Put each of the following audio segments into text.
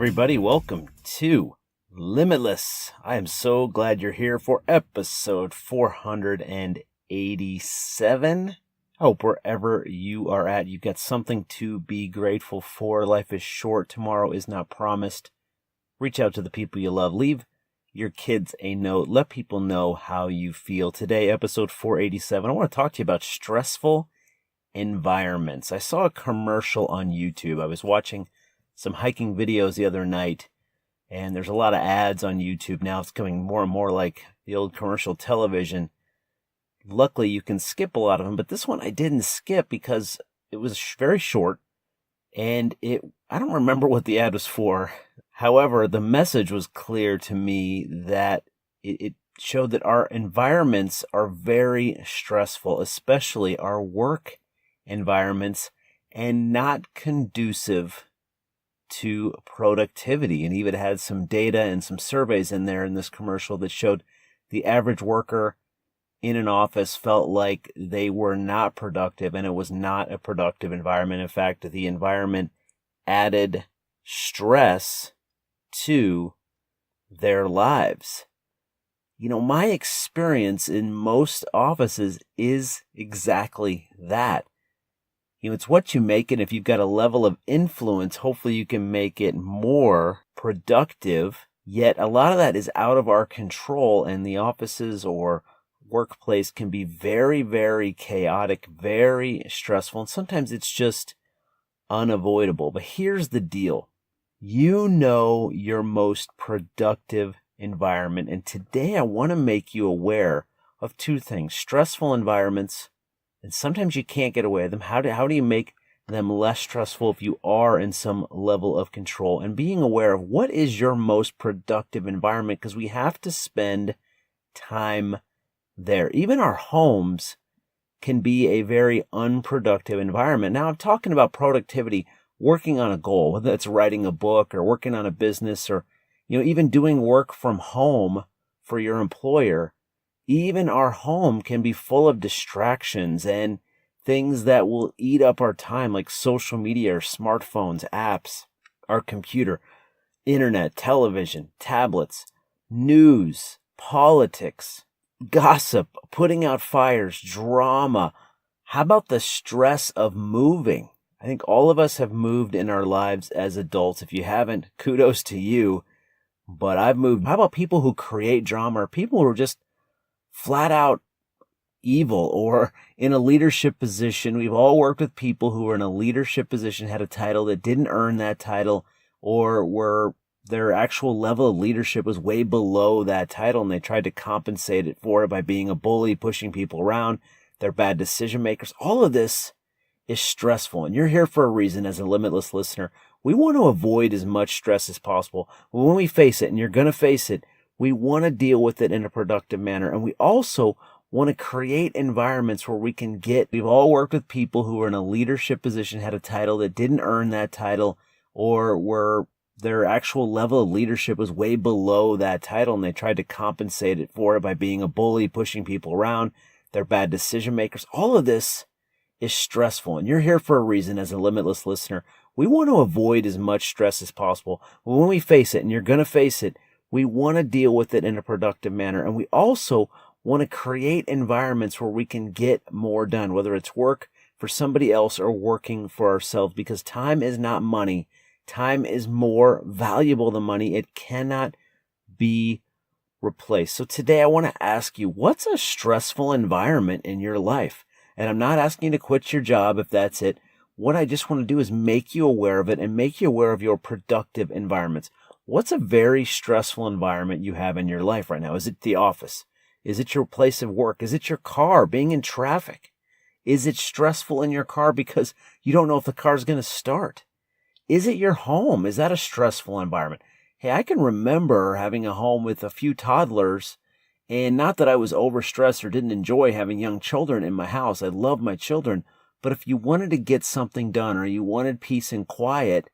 everybody. Welcome to Limitless. I am so glad you're here for episode 487. I hope wherever you are at, you've got something to be grateful for. Life is short. Tomorrow is not promised. Reach out to the people you love. Leave your kids a note. Let people know how you feel. Today, episode 487, I want to talk to you about stressful environments. I saw a commercial on YouTube. I was watching some hiking videos the other night, and there's a lot of ads on YouTube now. It's coming more and more like the old commercial television. Luckily, you can skip a lot of them, but this one I didn't skip because it was very short, and I don't remember what the ad was for. However, the message was clear to me that it showed that our environments are very stressful, especially our work environments, and not conducive to productivity. And even had some data and some surveys in there in this commercial that showed the average worker in an office felt like they were not productive, and it was not a productive environment. In fact, the environment added stress to their lives. You know, my experience in most offices is exactly that. You know, it's what you make it. If you've got a level of influence, hopefully you can make it more productive. Yet a lot of that is out of our control, and the offices or workplace can be very, very chaotic, very stressful, and sometimes it's just unavoidable. But here's the deal. You know your most productive environment, and today I want to make you aware of two things: stressful environments, and sometimes you can't get away with them. How do you make them less stressful if you are in some level of control? And being aware of what is your most productive environment, because we have to spend time there. Even our homes can be a very unproductive environment. Now, I'm talking about productivity, working on a goal, whether it's writing a book or working on a business, or, you know, even doing work from home for your employer. Even our home can be full of distractions and things that will eat up our time, like social media or smartphones, apps, our computer, internet, television, tablets, news, politics, gossip, putting out fires, drama. How about the stress of moving? I think all of us have moved in our lives as adults. If you haven't, kudos to you. But I've moved. How about people who create drama, or people who are just flat out evil or in a leadership position? We've all worked with people who were in a leadership position, had a title that didn't earn that title, or were their actual level of leadership was way below that title, and they tried to compensate it for it by being a bully, pushing people around. They're bad decision makers. All of this is stressful, and you're here for a reason. As a Limitless listener, we want to avoid as much stress as possible. But when we face it, and you're going to face it, we want to deal with it in a productive manner. And we also want to create environments where we can we've all worked with people who were in a leadership position, had a title that didn't earn that title, or were their actual level of leadership was way below that title, and they tried to compensate it for it by being a bully, pushing people around. They're bad decision makers. All of this is stressful, and you're here for a reason. As a Limitless listener, we want to avoid as much stress as possible. But when we face it, and you're going to face it, we want to deal with it in a productive manner. And we also want to create environments where we can get more done, whether it's work for somebody else or working for ourselves, because time is not money. Time is more valuable than money. It cannot be replaced. So today I want to ask you, what's a stressful environment in your life? And I'm not asking you to quit your job if that's it. What I just want to do is make you aware of it and make you aware of your productive environments. What's a very stressful environment you have in your life right now? Is it the office? Is it your place of work? Is it your car, being in traffic? Is it stressful in your car because you don't know if the car's going to start? Is it your home? Is that a stressful environment? Hey, I can remember having a home with a few toddlers, and not that I was overstressed or didn't enjoy having young children in my house. I love my children. But if you wanted to get something done, or you wanted peace and quiet,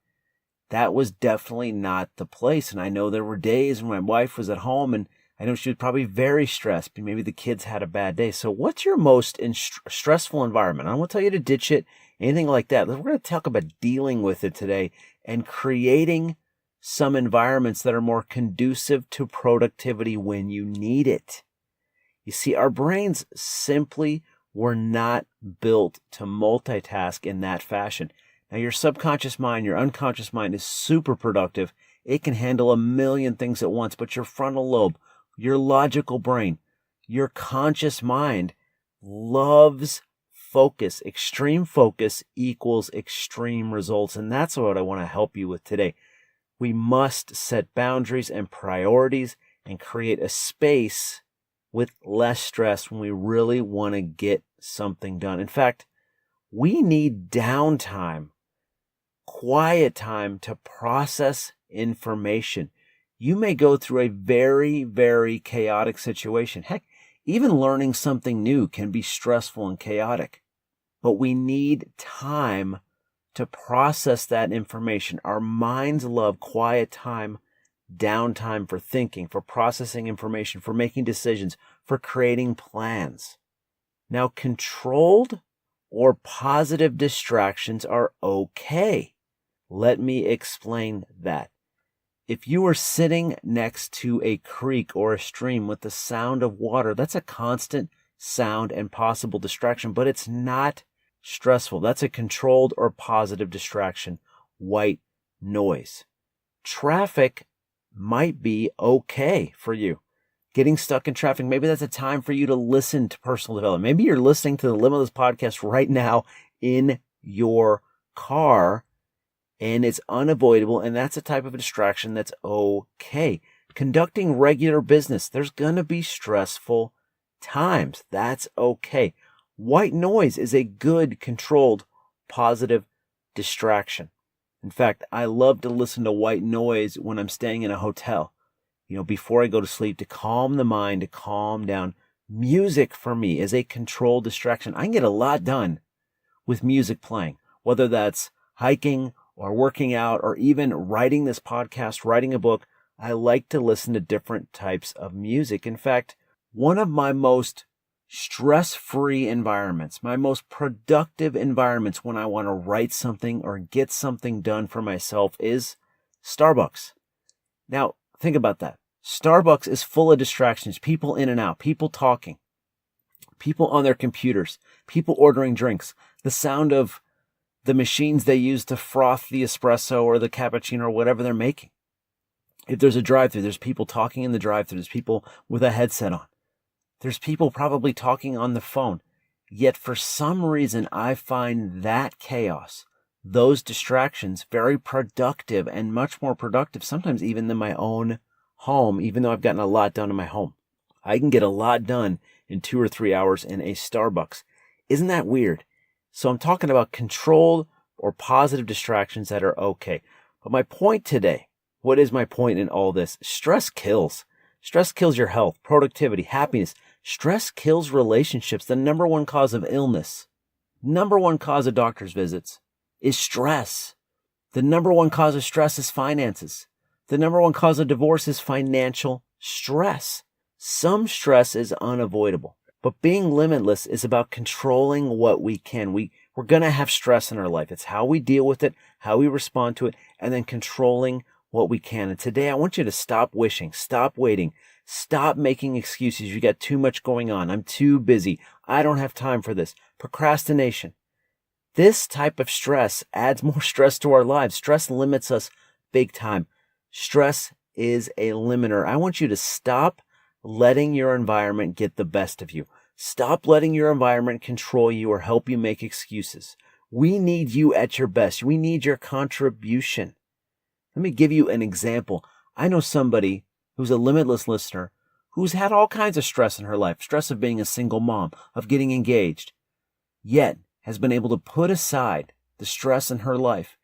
that was definitely not the place. And I know there were days when my wife was at home, and I know she was probably very stressed, but maybe the kids had a bad day. So what's your most stressful environment? I don't want to tell you to ditch it, anything like that. We're going to talk about dealing with it today and creating some environments that are more conducive to productivity when you need it. You see, our brains simply were not built to multitask in that fashion. Now, your subconscious mind, your unconscious mind is super productive. It can handle a million things at once, but your frontal lobe, your logical brain, your conscious mind loves focus. Extreme focus equals extreme results. And that's what I want to help you with today. We must set boundaries and priorities and create a space with less stress when we really want to get something done. In fact, we need downtime, quiet time to process information. You may go through a very, very chaotic situation. Heck, even learning something new can be stressful and chaotic. But we need time to process that information. Our minds love quiet time, downtime for thinking, for processing information, for making decisions, for creating plans. Now, controlled or positive distractions are okay. Let me explain that. If you are sitting next to a creek or a stream with the sound of water, that's a constant sound and possible distraction, but it's not stressful. That's a controlled or positive distraction, white noise. Traffic might be okay for you. Getting stuck in traffic, maybe that's a time for you to listen to personal development. Maybe you're listening to the Limitless podcast right now in your car, and it's unavoidable, and that's a type of distraction that's okay. Conducting regular business, there's going to be stressful times. That's okay. White noise is a good, controlled, positive distraction. In fact, I love to listen to white noise when I'm staying in a hotel, before I go to sleep, to calm the mind, to calm down. Music for me is a controlled distraction. I can get a lot done with music playing, whether that's hiking or working out or even writing this podcast, writing a book. I like to listen to different types of music. In fact, one of my most stress-free environments, my most productive environments when I want to write something or get something done for myself is Starbucks. Now, think about that. Starbucks is full of distractions, people in and out, people talking, people on their computers, people ordering drinks, the sound of the machines they use to froth the espresso or the cappuccino or whatever they're making. If there's a drive-thru, there's people talking in the drive-thru, there's people with a headset on. There's people probably talking on the phone. Yet for some reason, I find that chaos, those distractions, very productive and much more productive, sometimes even than my own home, even though I've gotten a lot done in my home. I can get a lot done in 2 or 3 hours in a Starbucks. Isn't that weird? So I'm talking about controlled or positive distractions that are okay. But my point today, what is my point in all this? Stress kills. Stress kills your health, productivity, happiness. Stress kills relationships. The number one cause of illness, number one cause of doctor's visits is stress. The number one cause of stress is finances. The number one cause of divorce is financial stress. Some stress is unavoidable, but being limitless is about controlling what we can. We're going to have stress in our life. It's how we deal with it, how we respond to it, and then controlling what we can. And today I want you to stop wishing, stop waiting, stop making excuses. You got too much going on. I'm too busy. I don't have time for this. Procrastination. This type of stress adds more stress to our lives. Stress limits us big time. Stress is a limiter. I want you to stop letting your environment get the best of you. Stop letting your environment control you or help you make excuses. We need you at your best. We need your contribution. Let me give you an example. I know somebody who's a limitless listener who's had all kinds of stress in her life, stress of being a single mom, of getting engaged, yet has been able to put aside the stress in her life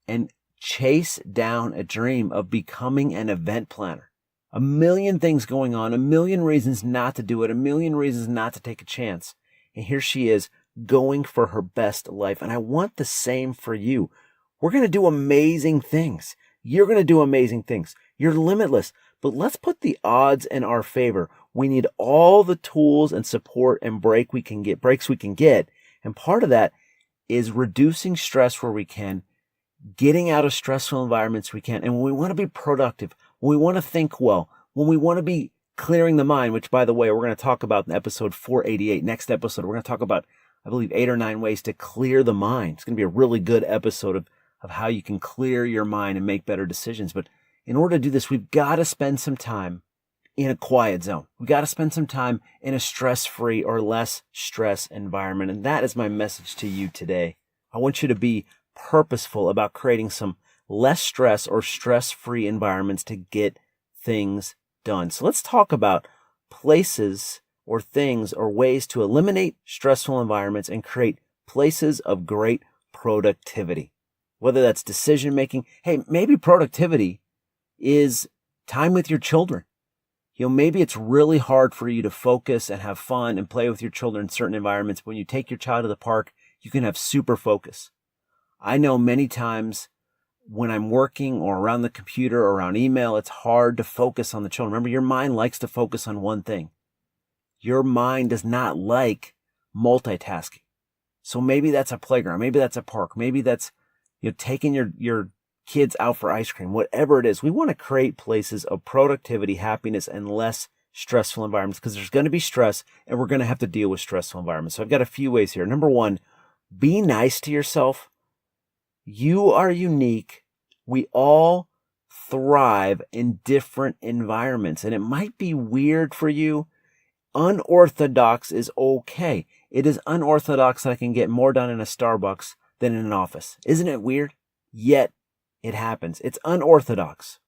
and chase down a dream of becoming an event planner. A million things going on, a million reasons not to do it, a million reasons not to take a chance. And here she is going for her best life. And I want the same for you. We're going to do amazing things. You're going to do amazing things. You're limitless. But let's put the odds in our favor. We need all the tools and support and breaks we can get. And part of that is reducing stress where we can, getting out of stressful environments we can. And when we want to be productive, when we want to think well, when we want to be clearing the mind, which, by the way, we're going to talk about in episode 488. Next episode, we're going to talk about, I believe, 8 or 9 ways to clear the mind. It's going to be a really good episode of how you can clear your mind and make better decisions. But in order to do this, we've got to spend some time in a quiet zone. We've got to spend some time in a stress-free or less stress environment. And that is my message to you today. I want you to be purposeful about creating some less stress or stress-free environments to get things done. So let's talk about places or things or ways to eliminate stressful environments and create places of great productivity. Whether that's decision making. Hey, maybe productivity is time with your children. Maybe it's really hard for you to focus and have fun and play with your children in certain environments. But when you take your child to the park, you can have super focus. I know many times when I'm working or around the computer or around email, it's hard to focus on the children. Remember, your mind likes to focus on one thing. Your mind does not like multitasking. So maybe that's a playground. Maybe that's a park. Maybe that's taking your kids out for ice cream, whatever it is. We want to create places of productivity, happiness, and less stressful environments because there's going to be stress and we're going to have to deal with stressful environments. So I've got a few ways here. Number one, be nice to yourself. You are unique. We all thrive in different environments, and it might be weird for you. Unorthodox is okay. It is unorthodox that I can get more done in a Starbucks than in an office. Isn't it weird? Yet it happens. It's unorthodox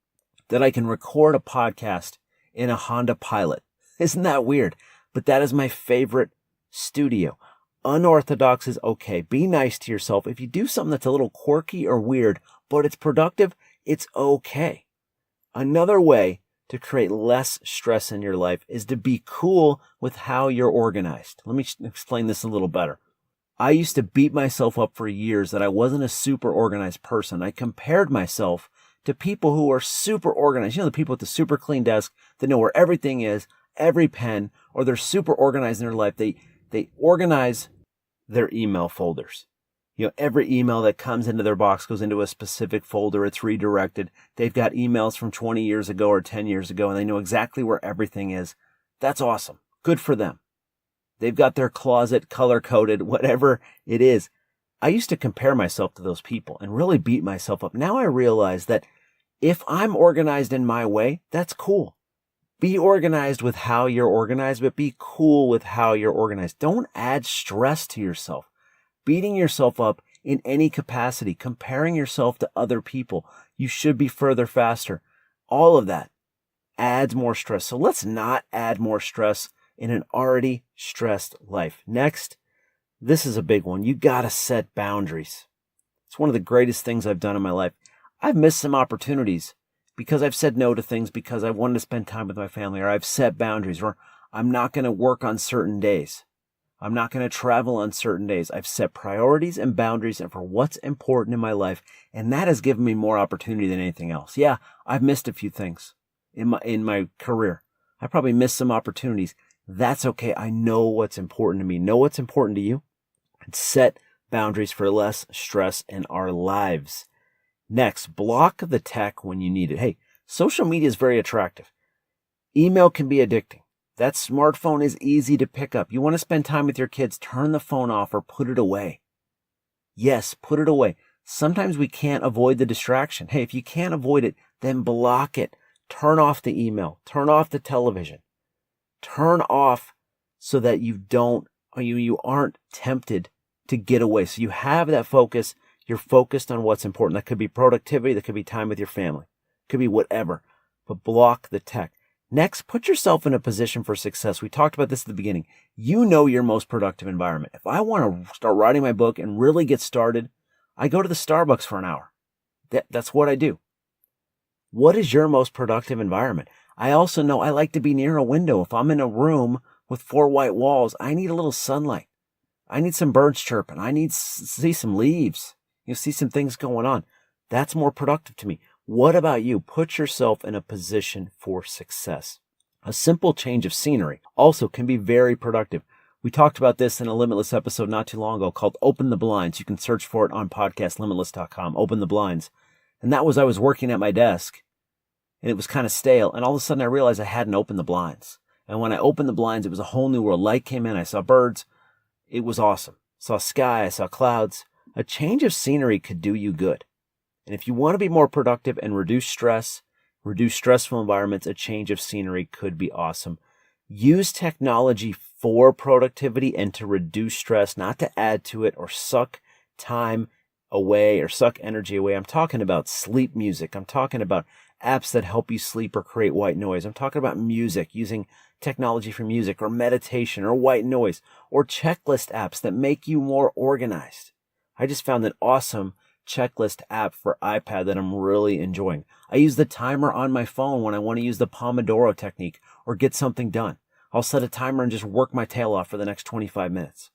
that I can record a podcast in a Honda Pilot. Isn't that weird? But that is my favorite studio. Unorthodox is okay. Be nice to yourself. If you do something that's a little quirky or weird, but it's productive, it's okay. Another way to create less stress in your life is to be cool with how you're organized. Let me explain this a little better. I used to beat myself up for years that I wasn't a super organized person. I compared myself to people who are super organized. The people with the super clean desk that know where everything is, every pen, or they're super organized in their life. They organize their email folders. Every email that comes into their box goes into a specific folder. It's redirected. They've got emails from 20 years ago or 10 years ago, and they know exactly where everything is. That's awesome. Good for them. They've got their closet color-coded, whatever it is. I used to compare myself to those people and really beat myself up. Now I realize that if I'm organized in my way, that's cool. Be organized with how you're organized, but be cool with how you're organized. Don't add stress to yourself. Beating yourself up in any capacity, comparing yourself to other people. You should be further, faster. All of that adds more stress. So let's not add more stress in an already stressed life. Next, this is a big one. You got to set boundaries. It's one of the greatest things I've done in my life. I've missed some opportunities because I've said no to things because I wanted to spend time with my family, or I've set boundaries, or I'm not going to work on certain days. I'm not going to travel on certain days. I've set priorities and boundaries and for what's important in my life, and that has given me more opportunity than anything else. Yeah, I've missed a few things in my career. I probably missed some opportunities. That's okay. I know what's important to me. Know what's important to you. And set boundaries for less stress in our lives. Next, block the tech when you need it. Hey, social media is very attractive. Email can be addicting. That smartphone is easy to pick up. You want to spend time with your kids, turn the phone off or put it away. Yes, put it away. Sometimes we can't avoid the distraction. Hey, if you can't avoid it, then block it. Turn off the email. Turn off the television. Turn off so that you aren't tempted to get away. So you have that focus. You're focused on what's important. That could be productivity. That could be time with your family. It could be whatever. But block the tech. Next, put yourself in a position for success. We talked about this at the beginning. You know your most productive environment. If I want to start writing my book and really get started, I go to the Starbucks for an hour. That's what I do. What is your most productive environment? I also know I like to be near a window. If I'm in a room with 4 white walls, I need a little sunlight. I need some birds chirping. I need to see some leaves. See some things going on. That's more productive to me. What about you? Put yourself in a position for success. A simple change of scenery also can be very productive. We talked about this in a Limitless episode not too long ago called Open the Blinds. You can search for it on podcastlimitless.com, Open the Blinds. And that was, I was working at my desk and it was kind of stale. And all of a sudden I realized I hadn't opened the blinds. And when I opened the blinds, it was a whole new world. Light came in. I saw birds. It was awesome. Saw sky. I saw clouds. A change of scenery could do you good. And if you want to be more productive and reduce stress, reduce stressful environments, a change of scenery could be awesome. Use technology for productivity and to reduce stress, not to add to it or suck time away or suck energy away. I'm talking about sleep music. I'm talking about apps that help you sleep or create white noise. I'm talking about music, using technology for music or meditation or white noise or checklist apps that make you more organized. I just found an awesome checklist app for iPad that I'm really enjoying. I use the timer on my phone when I want to use the Pomodoro technique or get something done. I'll set a timer and just work my tail off for the next 25 minutes.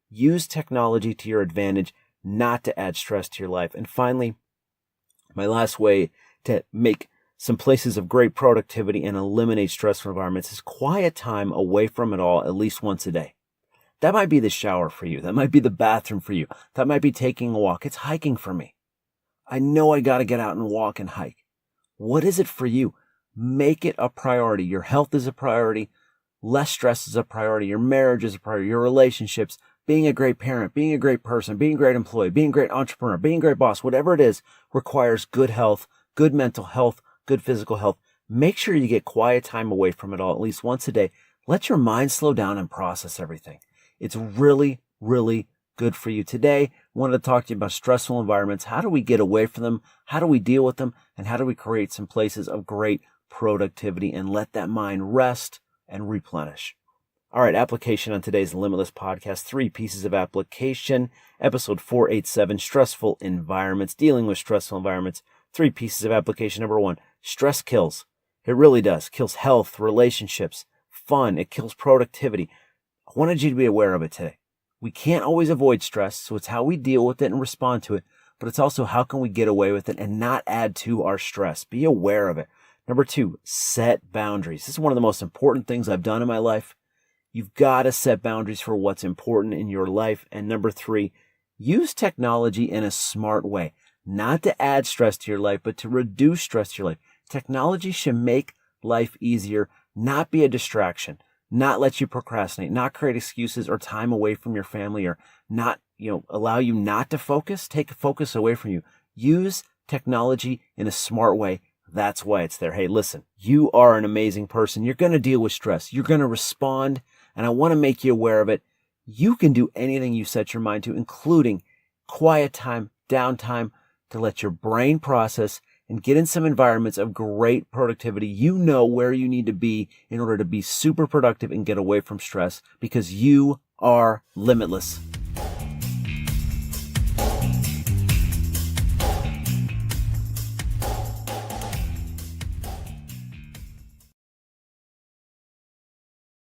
Use technology to your advantage, not to add stress to your life. And finally, my last way to make some places of great productivity and eliminate stressful environments is quiet time away from it all at least once a day. That might be the shower for you. That might be the bathroom for you. That might be taking a walk. It's hiking for me. I know I got to get out and walk and hike. What is it for you? Make it a priority. Your health is a priority. Less stress is a priority. Your marriage is a priority. Your relationships, being a great parent, being a great person, being a great employee, being a great entrepreneur, being a great boss, whatever it is, requires good health, good mental health, good physical health. Make sure you get quiet time away from it all at least once a day. Let your mind slow down and process everything. It's really, really good for you. Today, I wanted to talk to you about stressful environments. How do we get away from them? How do we deal with them? And how do we create some places of great productivity and let that mind rest and replenish? All right, application on today's Limitless podcast. 3 pieces of application. Episode 487, stressful environments, dealing with stressful environments. 3 pieces of application. Number 1, stress kills. It really does. Kills health, relationships, fun. It kills productivity. I wanted you to be aware of it today. We can't always avoid stress, so it's how we deal with it and respond to it, but it's also how can we get away with it and not add to our stress. Be aware of it. Number 2, set boundaries. This is one of the most important things I've done in my life. You've got to set boundaries for what's important in your life. And number 3, use technology in a smart way, not to add stress to your life, but to reduce stress to your life. Technology should make life easier, not be a distraction. Not let you procrastinate, not create excuses or time away from your family, or not, allow you not to focus, take focus away from you. Use technology in a smart way. That's why it's there. Hey, listen, you are an amazing person. You're going to deal with stress. You're going to respond, and I want to make you aware of it. You can do anything you set your mind to, including quiet time, downtime, to let your brain process and get in some environments of great productivity. You know where you need to be in order to be super productive and get away from stress, because you are limitless.